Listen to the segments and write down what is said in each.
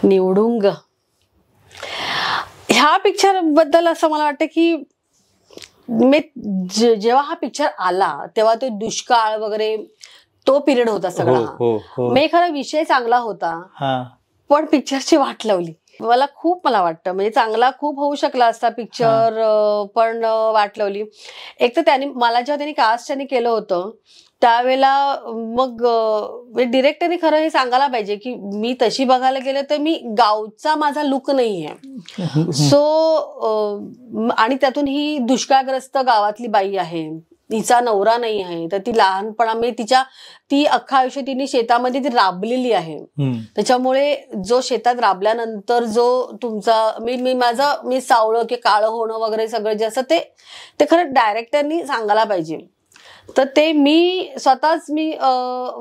निवडुंग ह्या पिक्चर बद्दल असं मला वाटतं की मी जेव्हा हा पिक्चर आला तेव्हा तो दुष्काळ वगैरे तो पिरियड होता सगळा. मी खरं विषय चांगला होता पण पिक्चरची वाट लावली. मला वाटतं म्हणजे चांगला खूप होऊ शकला असता पिक्चर पण वाट लावली. एक तर त्यांनी मला जेव्हा त्यांनी कास्ट त्यांनी केलं होतं त्यावेळेला मग डिरेक्टरने खरं हे सांगायला पाहिजे की मी तशी बघायला गेलं तर मी गावचा माझा लुक नाहीये. सो आणि त्यातून ही दुष्काळग्रस्त गावातली बाई आहे, तिचा नवरा नाही आहे, तर ती लहानपणामध्ये ती अख्खा आयुष्य तिने शेतामध्ये ती राबलेली आहे. त्याच्यामुळे जो शेतात राबल्यानंतर जो तुमचा मी सावळं की काळं होणं वगैरे सगळं जे असं ते खरं डायरेक्टरनी सांगायला पाहिजे. तर ते मी स्वतःच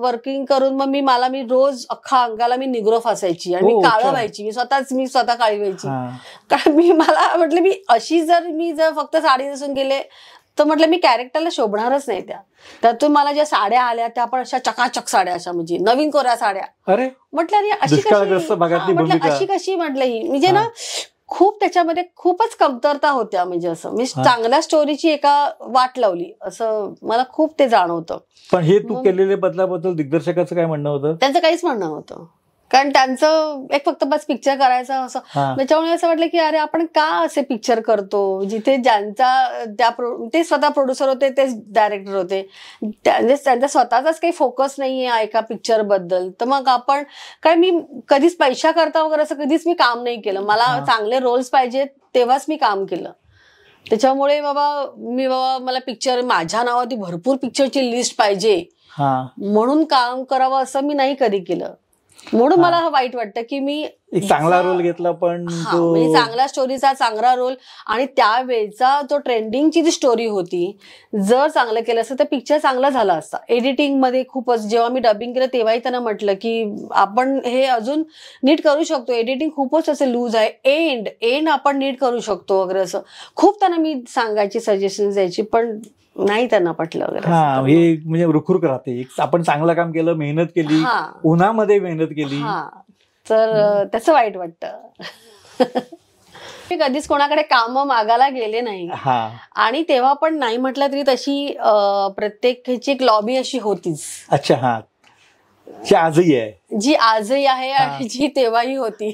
वर्किंग करून मग मी रोज अख्खा अंगाला मी निग्रो फासायची आणि मी काळं व्हायची. मी स्वतः काळी व्हायची. कारण मला म्हटलं मी जर फक्त साडी नेसून गेले तर म्हटलं मी कॅरेक्टरला शोभणारच नाही. त्यातून मला ज्या साड्या आल्या त्या पण अशा चकाचक साड्या, अशा म्हणजे नवीन कोऱ्या साड्या. म्हटलं अरे अशी कशी म्हटलं ही म्हणजे ना खूप त्याच्यामध्ये खूपच कमतरता होत्या. म्हणजे असं मी चांगल्या स्टोरीची एका वाट लावली असं मला खूप ते जाणवतं. पण हे तू केलेल्या बदलाबद्दल दिग्दर्शकाचं काय म्हणणं होतं? त्यांचं काहीच म्हणणं नव्हतं. कारण त्यांचं एक फक्त बस पिक्चर करायचं असं. त्याच्यामुळे असं वाटलं की अरे आपण का असे पिक्चर करतो जिथे ते स्वतः प्रोड्युसर होते, तेच डायरेक्टर होते, त्यांचा स्वतःचाच काही फोकस नाहीये एका पिक्चर बद्दल. तर मग आपण काय मी कधीच पैसा करता वगैरे असं कधीच मी काम नाही केलं. मला चांगले रोल्स पाहिजेत तेव्हाच मी काम केलं. त्याच्यामुळे मला पिक्चर माझ्या नावाची भरपूर पिक्चरची लिस्ट पाहिजे म्हणून काम करावं असं मी नाही कधी केलं. म्हणून मला वाईट वाटतं की मी एक चांगला रोल घेतला पण म्हणजे चांगल्या स्टोरीचा चांगला रोल आणि त्यावेळेचा जो ट्रेंडिंगची जी स्टोरी होती जर चांगलं केलं असतं तर पिक्चर चांगला झाला असता. एडिटिंग मध्ये खूपच जेव्हा मी डबिंग केलं तेव्हाही त्यांना म्हटलं की आपण हे अजून नीट करू शकतो, एडिटिंग खूपच असं लूज आहे, एंड आपण नीट करू शकतो वगैरे असं खूप त्यांना मी सांगायची, सजेशन द्यायची पण नाही त्यांना पटलं वगैरे. हे म्हणजे रुखरुख राहते. आपण चांगलं काम केलं, मेहनत केली, उन्हामध्ये मेहनत केली तर त्याचं वाईट वाटतं. मी कधीच कोणाकडे काम मागायला गेले नाही आणि तेव्हा पण नाही म्हटलं तरी तशी प्रत्येक ह्याची एक लॉबी अशी होतीच. अच्छा, जी आजही आहे आणि जी तेव्हाही होती.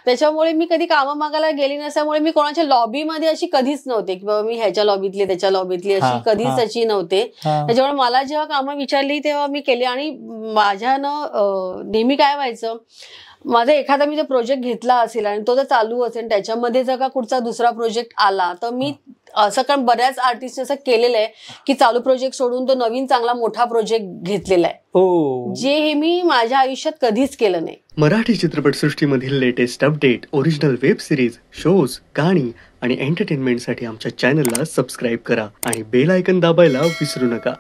त्याच्यामुळे मी कधी कामं मागायला गेली नसल्यामुळे मी कोणाच्या लॉबीमध्ये अशी कधीच नव्हते की बाबा मी ह्याच्या लॉबीतली त्याच्या लॉबीतली अशी कधीच अशी नव्हते. त्याच्यामुळे मला जेव्हा कामं विचारली तेव्हा मी केली आणि माझ्यानं नेहमी काय व्हायचं, माझा एखादा मी जर प्रोजेक्ट घेतला असेल आणि तो जर चालू असेल त्याच्यामध्ये जर का कुठचा दुसरा प्रोजेक्ट आला तर मी असं कारण बऱ्याच आर्टिस्ट असं केलेलं आहे की चालू प्रोजेक्ट सोडून तो नवीन चांगला मोठा प्रोजेक्ट घेतलेला आहे, जे हे मी माझ्या आयुष्यात कधीच केलं नाही. मराठी चित्रपटसृष्टीमधील latest update, original web series, shows, गाणी आणि एंटरटेनमेंटसाठी आमच्या चॅनलला सबस्क्राईब करा आणि बेल आयकॉन दाबायला विसरू नका.